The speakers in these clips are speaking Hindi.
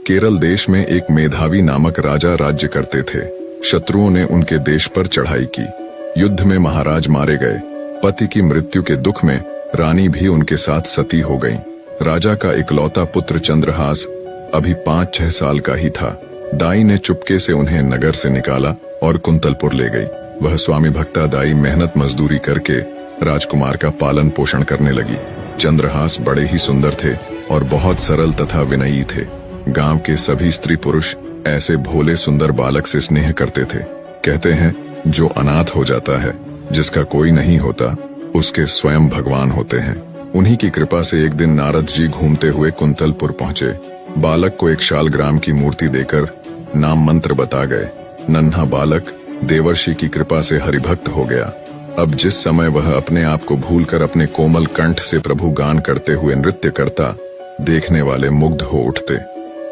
केरल देश में एक मेधावी नामक राजा राज्य करते थे। शत्रुओं ने उनके देश पर चढ़ाई की। युद्ध में महाराज मारे गए। पति की मृत्यु के दुख में रानी भी उनके साथ सती हो गईं। राजा का इकलौता पुत्र चंद्रहास अभी 5-6 साल का ही था। दाई ने चुपके से उन्हें नगर से निकाला और कुंतलपुर ले गई। वह स्वामी भक्ता दाई मेहनत मजदूरी करके राजकुमार का पालन पोषण करने लगी। चंद्रहास बड़े ही सुंदर थे और बहुत सरल तथा विनयी थे। गांव के सभी स्त्री पुरुष ऐसे भोले सुंदर बालक से स्नेह करते थे। कहते हैं, जो अनाथ हो जाता है, जिसका कोई नहीं होता, उसके स्वयं भगवान होते हैं। उन्हीं की कृपा से एक दिन नारद जी घूमते हुए कुंतलपुर पहुंचे। बालक को एक शालग्राम की मूर्ति देकर नाम मंत्र बता गए। नन्हा बालक देवर्षि की कृपा से हरिभक्त हो गया। अब जिस समय वह अपने आप को भूलकर अपने कोमल कंठ से प्रभु गान करते हुए नृत्य करता, देखने वाले मुग्ध हो उठते।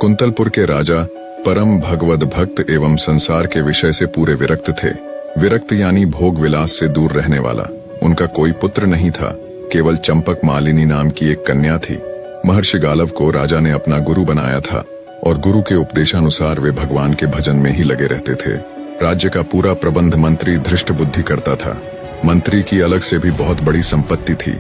कुंतलपुर के राजा परम भगवद भक्त एवं संसार के विषय से पूरे विरक्त थे। विरक्त यानी भोग विलास से दूर रहने वाला। उनका कोई पुत्र नहीं था, केवल चंपक मालिनी नाम की एक कन्या थी। महर्षि गालव को राजा ने अपना गुरु बनाया था और गुरु के उपदेशानुसार वे भगवान के भजन में ही लगे रहते थे। राज्य का पूरा प्रबंध मंत्री धृष्ट बुद्धि करता था। मंत्री की अलग से भी बहुत बड़ी संपत्ति थी।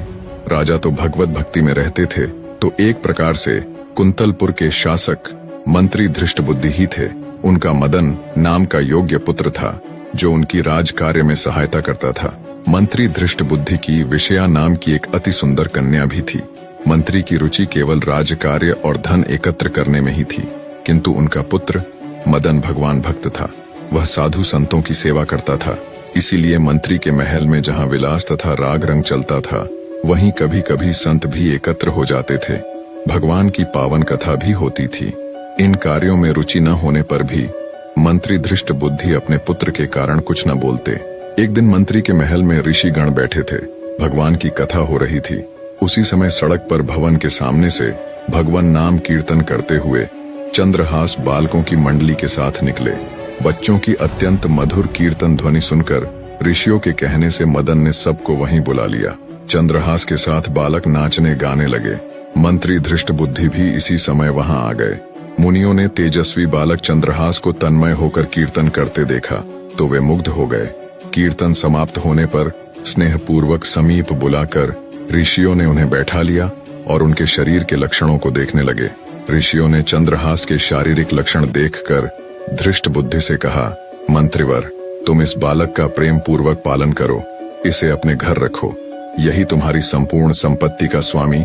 राजा तो भगवत भक्ति में रहते थे, तो एक प्रकार से कुंतलपुर के शासक मंत्री धृष्ट बुद्धि ही थे। उनका मदन नाम का योग्य पुत्र था, जो उनकी राज कार्य में सहायता करता था। मंत्री धृष्ट बुद्धि की विषया नाम की एक अति सुंदर कन्या भी थी। मंत्री की रुचि केवल राज कार्य और धन एकत्र करने में ही थी, किंतु उनका पुत्र मदन भगवान भक्त था। वह साधु संतों की सेवा करता था। इसीलिए मंत्री के महल में जहाँ विलास तथा राग रंग चलता था, वहीं कभी कभी संत भी एकत्र हो जाते थे। भगवान की पावन कथा भी होती थी। इन कार्यों में रुचि न होने पर भी मंत्री धृष्ट बुद्धि अपने पुत्र के कारण कुछ न बोलते। एक दिन मंत्री के महल में ऋषि गण बैठे थे। भगवान की कथा हो रही थी। उसी समय सड़क पर भवन के सामने से भगवान नाम कीर्तन करते हुए चंद्रहास बालकों की मंडली के साथ निकले। बच्चों की अत्यंत मधुर कीर्तन ध्वनि सुनकर ऋषियों के कहने से मदन ने सबको वहीं बुला लिया। चंद्रहास के साथ बालक नाचने गाने लगे। मंत्री धृष्ट बुद्धि भी इसी समय वहां आ गए। मुनियों ने तेजस्वी बालक चंद्रहास को तन्मय होकर कीर्तन करते देखा तो वे मुग्ध हो गए। कीर्तन समाप्त होने पर स्नेहपूर्वक समीप बुलाकर ऋषियों ने उन्हें बैठा लिया और उनके शरीर के लक्षणों को देखने लगे। ऋषियों ने चंद्रहास के शारीरिक लक्षण देखकर धृष्ट बुद्धि से कहा, मंत्रिवर, तुम इस बालक का प्रेम पूर्वक पालन करो, इसे अपने घर रखो। यही तुम्हारी संपूर्ण संपत्ति का स्वामी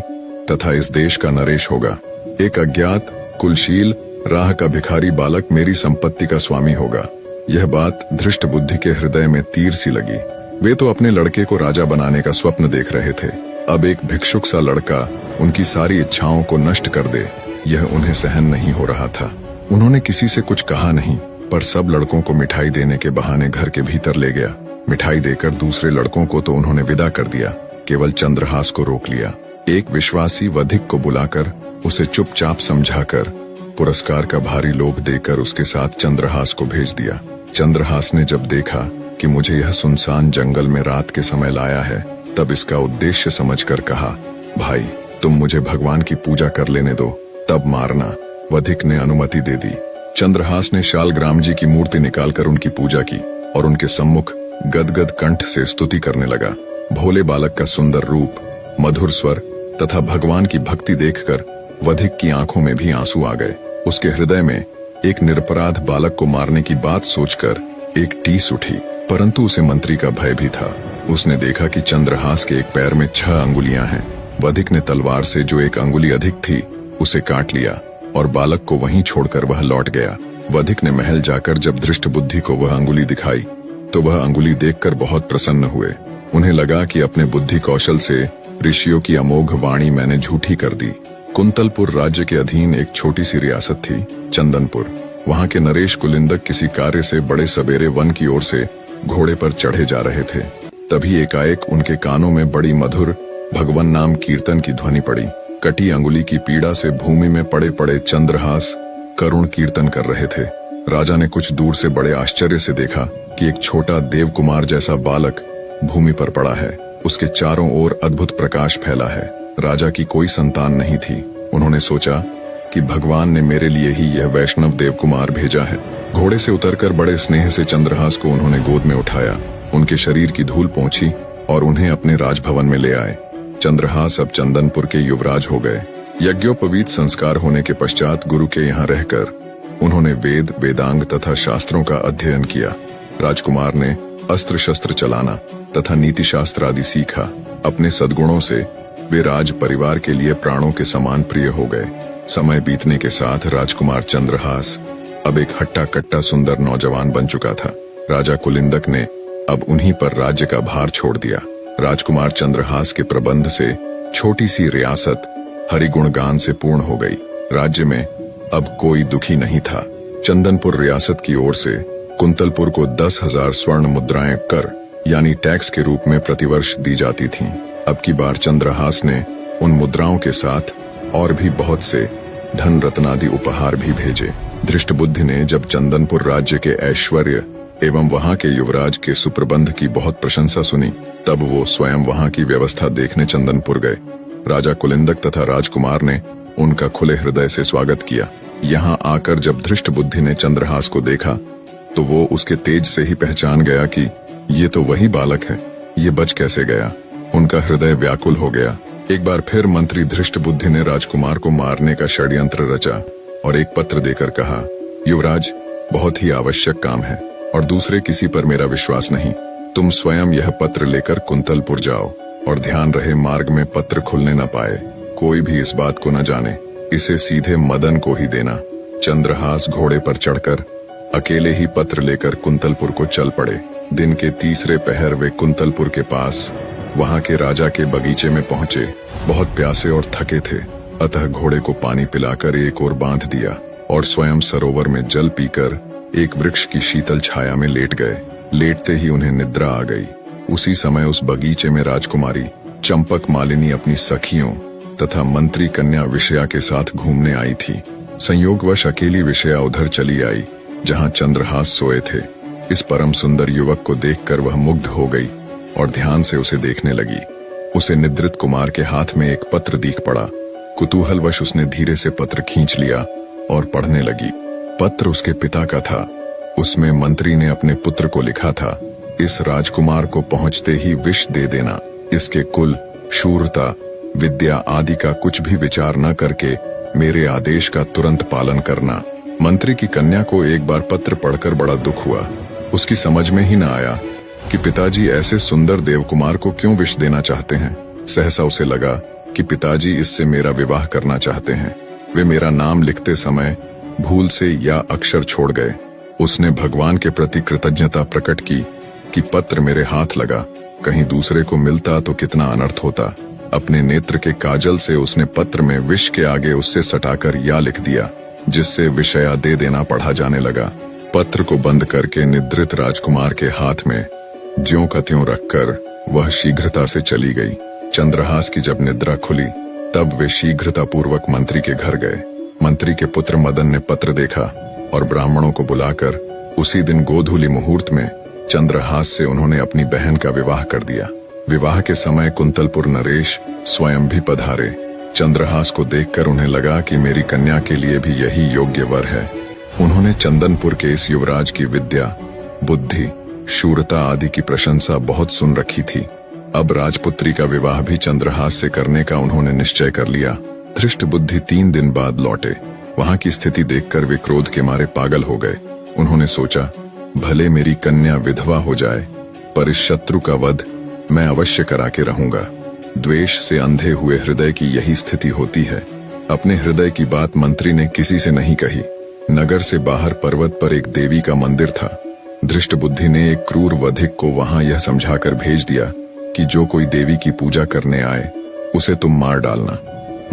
तथा इस देश का नरेश होगा। एक अज्ञात कुलशील राह का भिखारी बालक मेरी संपत्ति का स्वामी होगा। यह बात धृष्ट बुद्धि के हृदय में तीर सी लगी। वे तो अपने लड़के को राजा बनाने का स्वप्न देख रहे थे। अब एक भिक्षुक सा लड़का उनकी सारी इच्छाओं को नष्ट कर दे, यह उन्हें सहन नहीं हो रहा था। उन्होंने किसी से कुछ कहा नहीं, पर सब लड़कों को मिठाई देने के बहाने घर के भीतर ले गया। मिठाई देकर दूसरे लड़कों को तो उन्होंने विदा कर दिया, केवल चंद्रहास को रोक लिया। एक विश्वासी वधिक को बुलाकर उसे चुपचाप समझाकर पुरस्कार का भारी लोभ देकर उसके साथ चंद्रहास को भेज दिया। चंद्रहास ने जब देखा कि मुझे यह सुनसान जंगल में रात के समय लाया है, तब इसका उद्देश्य समझकर कहा, भाई, तुम मुझे भगवान की पूजा कर लेने दो, तब मारना। वधिक ने अनुमति दे दी। चंद्रहास ने शालग्राम जी की मूर्ति निकालकर उनकी पूजा की और उनके सम्मुख गदगद कंठ से स्तुति करने लगा। भोले बालक का सुंदर रूप, मधुर स्वर तथा भगवान की भक्ति देखकर वधिक की आंखों में भी आंसू आ गए। उसके हृदय में एक निरपराध बालक को मारने की बात सोचकर एक टीस उठी, परंतु उसे मंत्री का भय भी था। उसने देखा कि चंद्रहास के एक पैर में 6 अंगुलियां हैं। वधिक ने तलवार से जो एक अंगुली अधिक थी उसे काट लिया और बालक को वहीं छोड़कर वह लौट गया। वधिक ने महल जाकर जब धृष्ट बुद्धि को वह अंगुली दिखाई तो वह अंगुली देखकर बहुत प्रसन्न हुए। उन्हें लगा कि अपने बुद्धि कौशल से ऋषियों की अमोघ वाणी मैंने झूठी कर दी। कुंतलपुर राज्य के अधीन एक छोटी सी रियासत थी, चंदनपुर। वहां के नरेश कुलिंदक किसी कार्य से बड़े सवेरे वन की ओर से घोड़े पर चढ़े जा रहे थे। तभी एकाएक उनके कानों में बड़ी मधुर भगवान नाम कीर्तन की ध्वनि पड़ी। कटी अंगुली की पीड़ा से भूमि में पड़े पड़े चंद्रहास करुण कीर्तन कर रहे थे। राजा ने कुछ दूर से बड़े आश्चर्य से देखा कि एक छोटा देवकुमार जैसा बालक भूमि पर पड़ा है। उसके चारों ओर अद्भुत प्रकाश फैला है। राजा की कोई संतान नहीं थी। उन्होंने सोचा, कि भगवान ने मेरे लिए ही यह वैष्णव देव कुमार भेजा है। घोड़े से उतरकर बड़े स्नेह से चंद्रहास को उन्होंने गोद में उठाया, उनके शरीर की धूल पोंछी और उन्हें अपने राजभवन में ले आए। चंद्रहास अब चंदनपुर के युवराज हो गए। यज्ञोपवीत संस्कार होने के पश्चात गुरु के यहाँ रहकर उन्होंने वेद, वेदांग तथा शास्त्रों का अध्ययन किया। राजकुमार ने अस्त्र शस्त्र चलाना तथा नीति शास्त्र आदि सीखा। अपने सद्गुणों से वे राज परिवार के लिए प्राणों के समान प्रिय हो गए। समय बीतने के साथ राजकुमार चंद्रहास अब एक हट्टा कट्टा सुंदर नौजवान बन चुका था। राजा कुलिंदक ने अब उन्हीं पर राज्य का भार छोड़ दिया। राजकुमार चंद्रहास के प्रबंध से छोटी सी रियासत हरिगुणगान से पूर्ण हो गई। राज्य में अब कोई दुखी नहीं था। चंदनपुर रियासत की ओर से कुंतलपुर को 10,000 स्वर्ण मुद्राएं कर यानी टैक्स के रूप में प्रतिवर्ष दी जाती थीं। अब की बार चंद्रहास ने उन मुद्राओं के साथ और भी बहुत से धन रत्नादि उपहार भी भेजे। धृष्टबुद्धि ने जब चंदनपुर राज्य के ऐश्वर्य एवं वहां के युवराज के सुप्रबंध की बहुत प्रशंसा सुनी, तब वो स्वयं वहां की व्यवस्था देखने चंदनपुर गए। राजा कुलिंदक तथा राजकुमार ने उनका खुले हृदय से स्वागत किया। यहाँ आकर जब धृष्टबुद्धि ने चंद्रहास को देखा तो वो उसके तेज से ही पहचान गया कि ये तो वही बालक है, ये बच कैसे गया। उनका हृदय व्याकुल हो गया। एक बार फिर मंत्री धृष्टबुद्धि ने राजकुमार को मारने का षड्यंत्र रचा और एक पत्र देकर कहा, युवराज, बहुत ही आवश्यक काम है और दूसरे किसी पर मेरा विश्वास नहीं। तुम स्वयं यह पत्र लेकर कुंतलपुर जाओ और ध्यान रहे मार्ग में पत्र खुलने न पाए, कोई भी इस बात को न जाने। इसे सीधे मदन को ही देना। चंद्रहास घोड़े पर चढ़कर अकेले ही पत्र लेकर कुंतलपुर को चल पड़े। दिन के तीसरे पहर वे कुंतलपुर के पास वहां के राजा के बगीचे में पहुंचे। बहुत प्यासे और थके थे, अतः घोड़े को पानी पिलाकर एक ओर बांध दिया और स्वयं सरोवर में जल पीकर एक वृक्ष की शीतल छाया में लेट गए। लेटते ही उन्हें निद्रा आ गई। उसी समय उस बगीचे में राजकुमारी चंपक मालिनी अपनी सखियों तथा मंत्री कन्या विषया के साथ घूमने आई थी। संयोगवश अकेली विषया उधर चली आई जहां चंद्रहास सोए थे। इस परम सुंदर युवक को देखकर वह मुग्ध हो गई और ध्यान से उसे देखने लगी। उसे निद्रित कुमार के हाथ में एक पत्र दिख पड़ा। कुतूहलवश उसने धीरे से पत्र खींच लिया और पढ़ने लगी। पत्र उसके पिता का था। उसमें मंत्री ने अपने पुत्र को लिखा था, इस राजकुमार को पहुंचते ही विष दे देना। इसके कुल, शूरता, विद्या आदि का कुछ भी विचार न करके मेरे आदेश का तुरंत पालन करना। मंत्री की कन्या को एक बार पत्र पढ़कर बड़ा दुख हुआ। उसकी समझ में ही न आया कि पिताजी ऐसे सुंदर देवकुमार को क्यों विष देना चाहते हैं। सहसा उसे लगा कि पिताजी इससे मेरा विवाह करना चाहते हैं। वे मेरा नाम लिखते समय भूल से या अक्षर छोड़ गए। उसने भगवान के प्रति कृतज्ञता प्रकट की कि पत्र मेरे हाथ लगा, कहीं दूसरे को मिलता तो कितना अनर्थ होता। अपने नेत्र के काजल से उसने पत्र में विष के आगे उससे सटाकर या लिख दिया, जिससे विषया दे देना पढ़ा जाने लगा। पत्र को बंद करके निद्रित राजकुमार के हाथ में ज्यों का त्यों रखकर वह शीघ्रता से चली गई। चंद्रहास की जब निद्रा खुली तब वे शीघ्रता पूर्वक मंत्री के घर गए। मंत्री के पुत्र मदन ने पत्र देखा और ब्राह्मणों को बुलाकर उसी दिन गोधूली मुहूर्त में चंद्रहास से उन्होंने अपनी बहन का विवाह कर दिया। विवाह के समय कुंतलपुर नरेश स्वयं भी पधारे। चंद्रहास को देखकर उन्हें लगा कि मेरी कन्या के लिए भी यही योग्य वर है। उन्होंने चंदनपुर के इस युवराज की विद्या, बुद्धि, शूरता आदि की प्रशंसा बहुत सुन रखी थी। अब राजपुत्री का विवाह भी चंद्रहास से करने का उन्होंने निश्चय कर लिया। धृष्टबुद्धि 3 दिन बाद लौटे। वहां की स्थिति देखकर वे क्रोध के मारे पागल हो गए। उन्होंने सोचा, भले मेरी कन्या विधवा हो जाए, पर इस शत्रु का वध मैं अवश्य करा के रहूंगा। द्वेष से अंधे हुए हृदय की यही स्थिति होती है। अपने हृदय की बात मंत्री ने किसी से नहीं कही। नगर से बाहर पर्वत पर एक देवी का मंदिर था। धृष्टबुद्धि ने एक क्रूर वधिक को वहां यह समझाकर भेज दिया कि जो कोई देवी की पूजा करने आए उसे तुम मार डालना।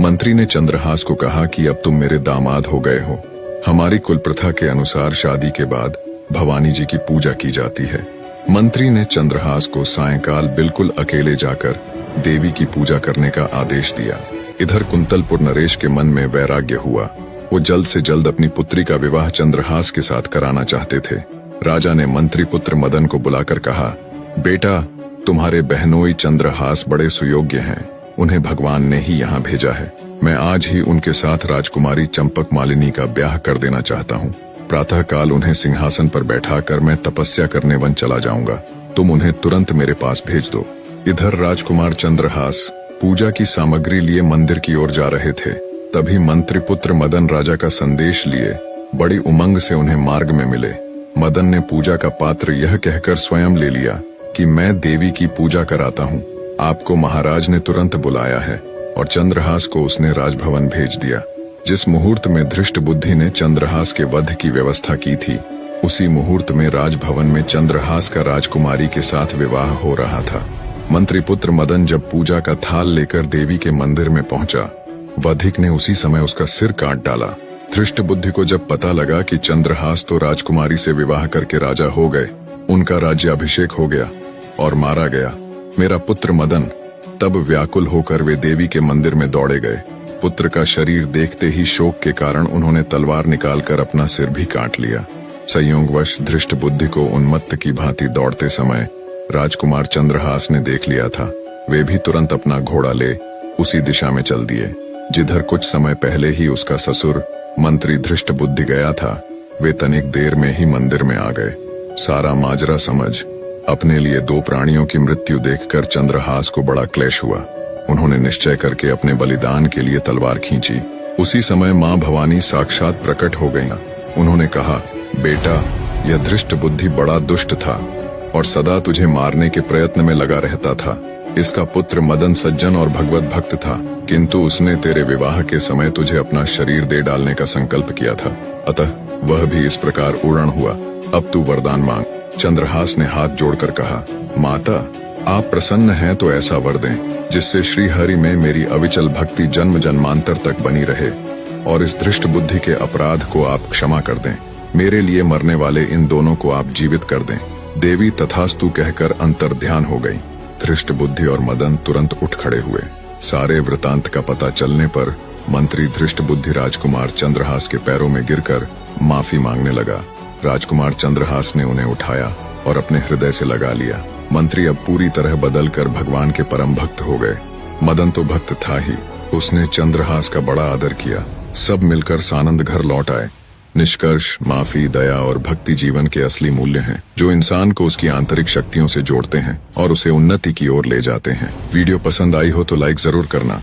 मंत्री ने चंद्रहास को कहा कि अब तुम मेरे दामाद हो गए हो। हमारी कुल प्रथा के अनुसार शादी के बाद भवानी जी की पूजा की जाती है। मंत्री ने चंद्रहास को सायंकाल बिल्कुल अकेले जाकर देवी की पूजा करने का आदेश दिया। इधर कुंतलपुर नरेश के मन में वैराग्य हुआ। वो जल्द से जल्द अपनी पुत्री का विवाह चंद्रहास के साथ कराना चाहते थे। राजा ने मंत्री पुत्र मदन को बुलाकर कहा, बेटा, तुम्हारे बहनोई चंद्रहास बड़े सुयोग्य हैं। उन्हें भगवान ने ही यहाँ भेजा है। मैं आज ही उनके साथ राजकुमारी चंपक मालिनी का ब्याह कर देना चाहता हूँ। प्रातःकाल उन्हें सिंहासन पर बैठाकर मैं तपस्या करने वन चला जाऊंगा। तुम उन्हें तुरंत मेरे पास भेज दो। इधर राजकुमार चंद्रहास पूजा की सामग्री लिए मंदिर की ओर जा रहे थे। तभी मंत्री पुत्र मदन राजा का संदेश लिए बड़ी उमंग से उन्हें मार्ग में मिले। मदन ने पूजा का पात्र यह कहकर स्वयं ले लिया कि मैं देवी की पूजा कराता हूँ, आपको महाराज ने तुरंत बुलाया है। और चंद्रहास को उसने राजभवन भेज दिया। जिस मुहूर्त में धृष्ट बुद्धि ने चंद्रहास के वध की व्यवस्था की थी, उसी मुहूर्त में राजभवन में चंद्रहास का राजकुमारी के साथ विवाह हो रहा था। मंत्री पुत्र मदन जब पूजा का थाल लेकर देवी के मंदिर में पहुंचा, वधिक ने उसी समय उसका सिर काट डाला। धृष्ट बुद्धि को जब पता लगा कि चंद्रहास तो राजकुमारी से विवाह करके राजा हो गए, उनका राज्याभिषेक हो गया और मारा गया, मेरा पुत्र मदन, तब व्याकुल होकर वे देवी के मंदिर में दौड़े गए। पुत्र का शरीर देखते ही शोक के कारण उन्होंने तलवार निकालकर अपना सिर भी काट लिया। संयोगवश धृष्ट बुद्धि को उन्मत्त की भांति दौड़ते समय राजकुमार चंद्रहास ने देख लिया था। वे भी तुरंत अपना घोड़ा ले उसी दिशा में चल दिए जिधर कुछ समय पहले ही उसका ससुर मंत्री धृष्ट बुद्धि गया था। वे तनिक देर में ही मंदिर में आ गए। सारा माजरा समझ अपने लिए दो प्राणियों की मृत्यु देखकर चंद्रहास को बड़ा क्लेश हुआ। उन्होंने निश्चय करके अपने बलिदान के लिए तलवार खींची। उसी समय मां भवानी साक्षात प्रकट हो गईं। उन्होंने कहा, बेटा, यह धृष्ट बुद्धि बड़ा दुष्ट था और सदा तुझे मारने के प्रयत्न में लगा रहता था। इसका पुत्र मदन सज्जन और भगवत भक्त था, किंतु उसने तेरे विवाह के समय तुझे अपना शरीर दे डालने का संकल्प किया था, अतः वह भी इस प्रकार उड़न हुआ। अब तू वरदान मांग। चंद्रहास ने हाथ जोड़कर कहा, माता, आप प्रसन्न हैं तो ऐसा वर दें जिससे श्री हरि में मेरी अविचल भक्ति जन्म जन्मांतर तक बनी रहे और इस धृष्ट बुद्धि के अपराध को आप क्षमा कर दें। मेरे लिए मरने वाले इन दोनों को आप जीवित कर दें। देवी तथास्तु कहकर अंतर्ध्यान हो गई। धृष्ट बुद्धि और मदन तुरंत उठ खड़े हुए। सारे वृतांत का पता चलने पर मंत्री धृष्ट बुद्धि राजकुमार चंद्रहास के पैरों में गिरकर माफी मांगने लगा। राजकुमार चंद्रहास ने उन्हें उठाया और अपने हृदय से लगा लिया। मंत्री अब पूरी तरह बदलकर भगवान के परम भक्त हो गए। मदन तो भक्त था ही, उसने चंद्रहास का बड़ा आदर किया। सब मिलकर सानंद घर लौट आए। निष्कर्ष, माफी, दया और भक्ति जीवन के असली मूल्य हैं, जो इंसान को उसकी आंतरिक शक्तियों से जोड़ते हैं और उसे उन्नति की ओर ले जाते हैं। वीडियो पसंद आई हो तो लाइक जरूर करना।